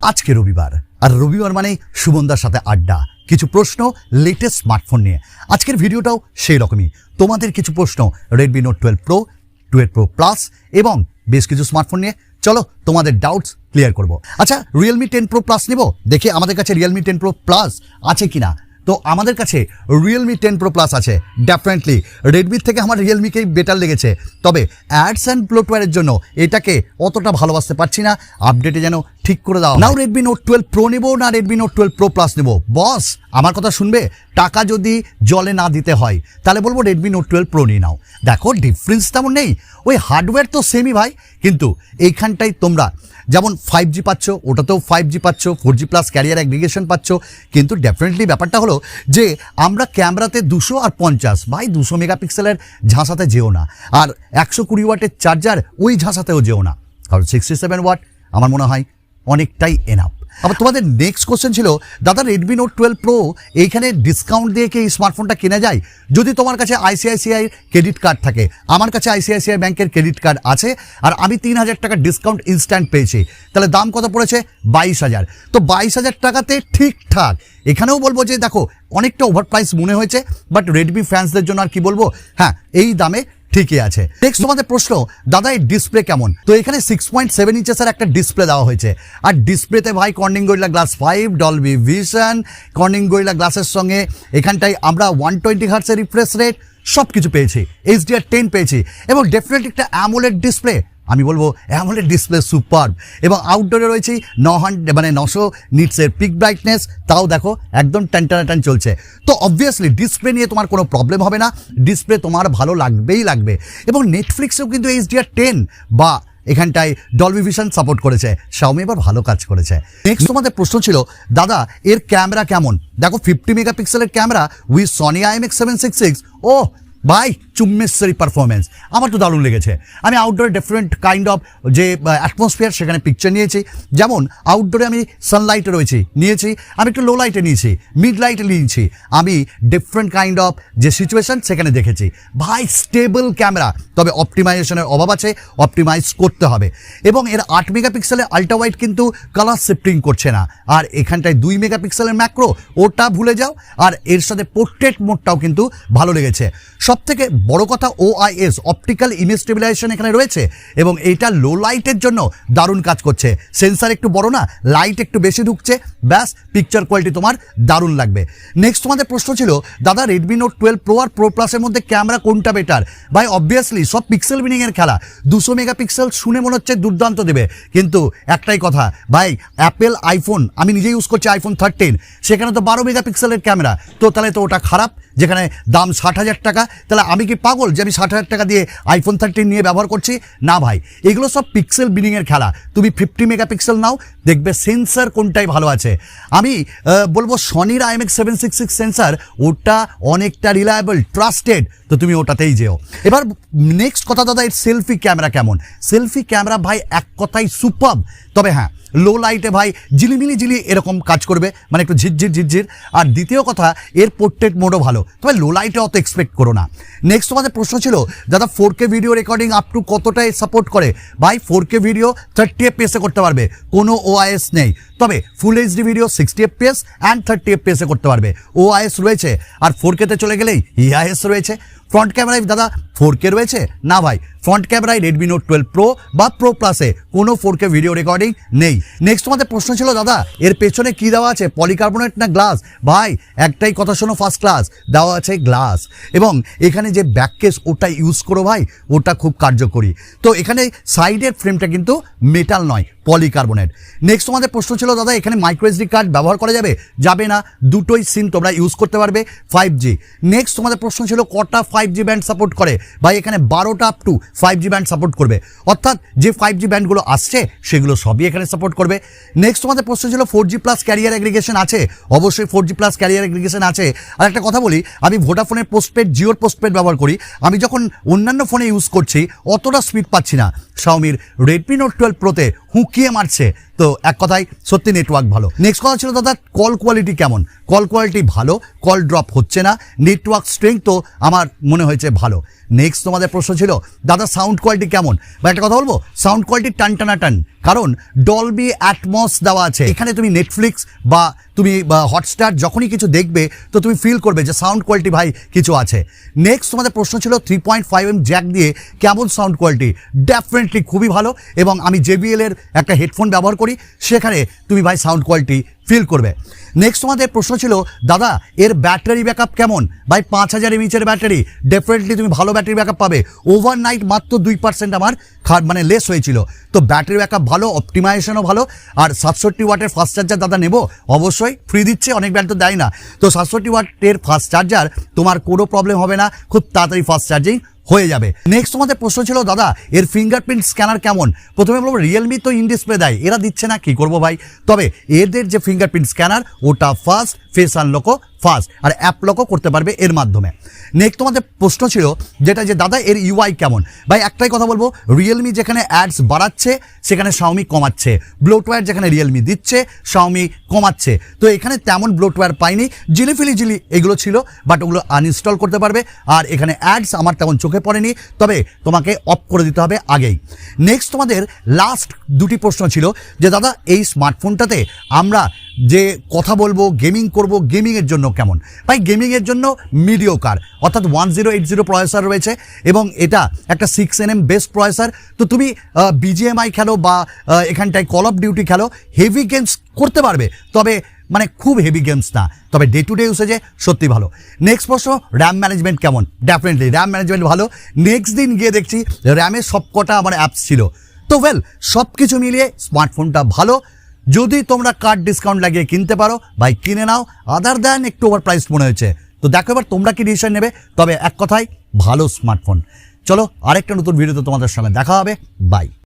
আজকে রবিবার, আর রবিবার মানে সুমনদার সাথে আড্ডা, কিছু প্রশ্ন লেটেস্ট স্মার্টফোন নিয়ে। আজকের ভিডিওটাও সেই রকমই, তোমাদের কিছু প্রশ্ন Redmi Note 12 Pro, 12 Pro Plus এবং বেশ কিছু স্মার্টফোন নিয়ে। চলো তোমাদের ডাউটস ক্লিয়ার করব। আচ্ছা, Realme 10 Pro Plus নেব, দেখে আমাদের কাছে Realme 10 Pro Plus আছে কিনা। তো আমাদের কাছে Realme 10 Pro Plus আছে, ডেফিনেটলি রেডমি থেকে আমার রিয়েলমিকেই বেটার লেগেছে। তবে অ্যাডস অ্যান্ড ব্লোটওয়্যারের জন্য এটাকে অতটা ভালোবাসতে পারছি না, আপডেটে যেন ঠিক করে দাও। নাও Redmi Note 12 Pro নেব না Redmi Note 12 Pro Plus নেব? বস আমার কথা শুনবে, টাকা যদি জলে না দিতে হয় তাহলে বলবো Redmi Note 12 Pro নিয়ে নাও। দেখো ডিফারেন্স তেমন নেই, ওই হার্ডওয়্যার তো সেমই ভাই, কিন্তু এইখানটাই তোমরা যেমন 5G পাচ্ছ, ওটাতেও 5G পাচ্ছ, 4G প্লাস ক্যারিয়ার অ্যাগ্রিগেশন পাচ্ছ। কিন্তু ডেফিনেটলি ব্যাপারটা হলো যে আমরা ক্যামেরাতে 200 আর 50, ভাই 200 মেগাপিক্সেলের ঝাঁসাতে যেও না, আর 120 ওয়াটের চার্জার ওই ঝাঁসাতেও যেও না, কারণ 67 ওয়াট আমার মনে হয় অনেকটাই এনাফ। আবার তোমাদের নেক্সট কোশ্চেন ছিল, দাদা Redmi Note 12 Pro এইখানে ডিসকাউন্ট দিয়ে কি এই স্মার্টফোনটা কেনা যায়? যদি তোমার কাছে ICICI ক্রেডিট কার্ড থাকে, আমার কাছে ICICI ব্যাংকের ক্রেডিট কার্ড আছে, আর আমি 3000 টাকা ডিসকাউন্ট ইনস্ট্যান্ট পেয়েছি, তাহলে দাম কত পড়েছে? 22,000। তো 22,000 টাকাতে ঠিকঠাক। এখানেও বলবো যে দেখো অনেকটা ওভার প্রাইস মনে হয়েছে, বাট রেডমি ফ্যান্সদের জন্য আর কি বলবো, হ্যাঁ এই দামে ঠিকই আছে। নেক্সট তোমাদের প্রশ্ন, দাদা এই ডিসপ্লে কেমন? তো এখানে 6.7 ইঞ্চেসের একটা ডিসপ্লে দেওয়া হয়েছে, আর ডিসপ্লেতে ভাই Corning gorilla glass 5, Dolby vision, Corning gorilla গ্লাসের সঙ্গে এখানটায় আমরা 120 হার্টসের রিফ্রেশ রেট সব কিছু পেয়েছি, HDR10 পেয়েছি, এবং ডেফিনেটলি একটা অ্যামোলেড ডিসপ্লে। আমি বলবো অ্যামোলেড ডিসপ্লে সুপার, এবং আউটডোরে রয়েছে 900 নিটসের পিক ব্রাইটনেস, তাও দেখো একদম টান চলছে। তো অবভিয়াসলি ডিসপ্লে নিয়ে তোমার কোনো প্রবলেম হবে না, ডিসপ্লে তোমার ভালো লাগবেই লাগবে। এবং নেটফ্লিক্সেও কিন্তু HDR10 বা এখানটায় ডলবি ভিশন সাপোর্ট করেছে, Xiaomi এবার ভালো কাজ করেছে। নেক্সট তোমাদের প্রশ্ন ছিল, দাদা এর ক্যামেরা কেমন? দেখো 50 মেগাপিক্সেলের ক্যামেরা উইথ সনি IMX766, ও ভাই চুম্মেশ্বরী পারফরমেন্স, আমার তো দারুণ লেগেছে। আমি আউটডোরে ডিফারেন্ট কাইন্ড অফ যে অ্যাটমসফিয়ার সেখানে পিকচার নিয়েছি, যেমন আউটডোরে আমি সানলাইটে নিয়েছি, আমি একটু লো লাইটে নিয়েছি, মিড লাইটে নিয়েছি, আমি ডিফারেন্ট কাইন্ড অফ যে সিচুয়েশন সেখানে দেখেছি। ভাই স্টেবল ক্যামেরা, তবে অপটিমাইজেশনের অভাব আছে, অপটিমাইজ করতে হবে। এবং এর 8 মেগাপিক্সেলের আল্ট্রা ওয়াইড কিন্তু কালার শিফটিং করছে না, আর এখানটায় 2 মেগাপিক্সেলের ম্যাক্রো, ওটা ভুলে যাও। আর এর সাথে পোর্ট্রেট মোডটাও কিন্তু ভালো লেগেছে। সব থেকে বড় কথা OIS, অপটিক্যাল ইমেজ স্টেবিলাইজেশন এখানে রয়েছে, এবং এইটা লো লাইটের জন্য দারুণ কাজ করছে। সেন্সার একটু বড় না, লাইট একটু বেশি ঢুকছে, ব্যাস পিকচার কোয়ালিটি তোমার দারুণ লাগবে। নেক্সট তোমাদের প্রশ্ন ছিল, দাদা Redmi Note 12 Pro আর Pro Plus এর মধ্যে ক্যামেরা কোনটা বেটার? ভাই অবভিয়াসলি সব পিক্সেল বিনিং এর খেলা, 200 মেগাপিক্সেল শুনে মনে হচ্ছে দুর্দান্ত দেবে, কিন্তু একটাই কথা ভাই, অ্যাপেল আইফোন, আমি নিজে ইউজ করছি iPhone 13, সেখানে তো 12 মেগাপিক্সেলের ক্যামেরা, তো তাহলে তো ওটা খারাপ, যেখানে দাম 60,000 টাকা। তাহলে আমি কি পাগল যে আমি 60,000 টাকা দিয়ে iPhone 13 নিয়ে ব্যবহার করছি? না ভাই, এগুলো সব পিক্সেল বিনিংয়ের খেলা। তুমি 50 মেগাপিক্সেল নাও, দেখবে সেন্সার কোনটাই ভালো আছে। আমি বলবো সনির IMX766 সেন্সার, ওটা অনেকটা রিলায়েবল, ট্রাস্টেড, তো তুমি ওটাতেই যেও। এবার নেক্সট কথা, দাদা এর সেলফি ক্যামেরা কেমন? সেলফি ক্যামেরা ভাই এক কথাই সুপারব, তবে হ্যাঁ লো লাইটে ভাই জিলি এরকম কাজ করবে, মানে একটু ঝিরঝির। আর দ্বিতীয় কথা, এর পোর্ট্রেট মোডও ভালো, তবে লো লাইটে অত এক্সপেক্ট করো না। নেক্সট তোমাদের প্রশ্ন ছিল, দাদা 4K video recording up to কতটাই সাপোর্ট করে? ভাই 4K ভিডিও 30 FPS করতে পারবে, কোনো OIS নেই, তবে ফুল HD video 60 FPS and 30 FPS করতে পারবে, OIS রয়েছে। আর 4K তে চলে গেলেই EIS রয়েছে। ফ্রন্ট ক্যামেরায় দাদা 4K রয়েছে? না ভাই, ফ্রন্ট ক্যামেরায় Redmi Note 12 Pro বা Pro Plus-এ কোনো 4K ভিডিও রেকর্ডিং নেই। নেক্সট তোমাদের প্রশ্ন ছিল, দাদা এর পেছনে কি দেওয়া আছে, পলিকার্বনেট না গ্লাস? ভাই একটাই কথা শোনো, ফার্স্ট ক্লাস দেওয়া আছে গ্লাস, এবং এখানে যে ব্যাক কেস ওটা ইউজ করো ভাই, ওটা খুব কার্যকরী। তো এখানে সাইডের ফ্রেমটা কিন্তু মেটাল নয়, পলিকার্বনেট। নেক্সট তোমাদের প্রশ্ন ছিল, দাদা এখানে মাইক্রো SD কার্ড ব্যবহার করা যাবে না? দুটোই সিম তোমরা ইউজ করতে পারবে 5G। নেক্সট তোমাদের প্রশ্ন ছিল, কটা 5G ব্যান্ড সাপোর্ট করে? ভাই এখানে 12টা up to 5G band support করবে, অর্থাৎ যে 5G ব্যান্ডগুলো আসছে সেগুলো সবই এখানে সাপোর্ট করবে। নেক্সট তোমাদের প্রশ্ন ছিল, 4G প্লাস ক্যারিয়ার অ্যাগ্রিগেশন আছে? অবশ্যই 4G প্লাস ক্যারিয়ার অ্যাগ্রিগেশন আছে। আর একটা কথা বলি, আমি ভোডাফোনের পোস্টপেড, জিওর পোস্টপেড ব্যবহার করি, আমি যখন অন্যান্য ফোনে ইউজ করছি অতটা স্পিড পাচ্ছি না। Xiaomiর Redmi Note 12 Proতে হুঁকিয়ে মারছে। তো এক কথায় সত্যি নেটওয়ার্ক ভালো। নেক্সট কথা ছিল দাদা কল কোয়ালিটি কেমন? কল কোয়ালিটি ভালো, কল ড্রপ হচ্ছে না, নেটওয়ার্ক স্ট্রেংথ তো আমার মনে হয়েছে ভালো। নেক্সট তোমাদের প্রশ্ন ছিল দাদা সাউন্ড কোয়ালিটি কেমন? বা একটা কথা বলবো, সাউন্ড কোয়ালিটি টান, কারণ ডলবি অ্যাটমস দেওয়া আছে। এখানে তুমি নেটফ্লিক্স বা তুমি হটস্টার যখনই কিছু দেখবে তো তুমি ফিল করবে যে সাউন্ড কোয়ালিটি ভাই কিছু আছে। নেক্সট তোমাদের প্রশ্ন ছিল 3.5mm জ্যাক দিয়ে কেমন সাউন্ড কোয়ালিটি? ডেফিনেটলি খুবই ভালো, এবং আমি JBL এর একটা হেডফোন ব্যবহার করি, সেখানে তুমি ভাই সাউন্ড কোয়ালিটি ফিল করবে। নেক্সট তোমাদের প্রশ্ন ছিল দাদা এর ব্যাটারি ব্যাকআপ কেমন? ভাই 5000 mAh ব্যাটারি, ডেফিনেটলি তুমি ভালো ব্যাটারি ব্যাকআপ পাবে। ওভারনাইট মাত্র 2% আমার মানে লেস হয়েছিল। তো ব্যাটারি ব্যাকআপ ভালো, অপটিমাইজেশনও ভালো। আর 67 ওয়াটের ফাস্ট চার্জার দাদা নেব, অবশ্যই ফ্রি দিচ্ছে, অনেক ব্র্যান্ড তো দেয় না। তো 67 ওয়াটের ফাস্ট চার্জার তোমার কোনো প্রবলেম হবে না, খুব তাড়াতাড়ি ফাস্ট চার্জিং হয়ে যাবে। নেক্সট তোমাদের প্রশ্ন ছিল দাদা এর ফিঙ্গারপ্রিন্ট স্ক্যানার কেমন? প্রথমে বলবো রিয়েলমি তো ইন ডিসপ্লে দেয়, এরা দিচ্ছে না, কি করব ভাই। তবে এদের যে ফিঙ্গারপ্রিন্ট স্ক্যানার ওটা ফাস্ট, ফেস আনলকও ফাস্ট, আর অ্যাপ লকও করতে পারবে এর মাধ্যমে। নেক্সট তোমাদের প্রশ্ন ছিল যেটা যে দাদা এর UI কেমন? ভাই একটাই কথা বলবো, রিয়েলমি যেখানে অ্যাডস বাড়াচ্ছে সেখানে শাওমি কমাচ্ছে, ব্লোটওয়্যার যেখানে রিয়েলমি দিচ্ছে শাওমি কমাচ্ছে। তো এখানে তেমন ব্লোটওয়্যার পাইনি, জিলি এগুলো ছিল, বাট ওগুলো আনইনস্টল করতে পারবে। আর এখানে অ্যাডস আমার তেমন চোখে পড়েনি, তবে তোমাকে অফ করে দিতে হবে আগেই। নেক্সট তোমাদের লাস্ট দুটি প্রশ্ন ছিল যে দাদা এই স্মার্টফোনটাতে আমরা যে কথা বলবো, গেমিং করব, গেমিংয়ের জন্য কেমন? ভাই গেমিংয়ের জন্য মিডিওকার, অর্থাৎ 1080 প্রসেসর রয়েছে, এবং এটা একটা 6nm বেস্ট প্রসেসর। তো তুমি BGMI খেলো বা এখানটায় কল অফ ডিউটি খেলো, হেভি গেমস করতে পারবে, তবে মানে খুব হেভি গেমস না, তবে ডে টু ডে ইউসেজে সত্যি ভালো। নেক্সট প্রশ্ন র্যাম ম্যানেজমেন্ট কেমন? ডেফিনেটলি র্যাম ম্যানেজমেন্ট ভালো। নেক্সট দিন গিয়ে দেখছি র্যামের সবকটা আমার অ্যাপস ছিল। তো সব কিছু মিলিয়ে স্মার্টফোনটা ভালো। যদি তোমরা কার্ড ডিসকাউন্ট লাগিয়ে কিনতে পারো ভাই কিনে নাও, আদার দ্যান একটু ওভার প্রাইস মনে হয়েছে। তো দেখো এবার তোমরা কি ডিসিশন নেবে, তবে এক কথায় ভালো স্মার্টফোন। চলো আরেকটা নতুন ভিডিওতে তোমাদের সঙ্গে দেখা হবে, বাই।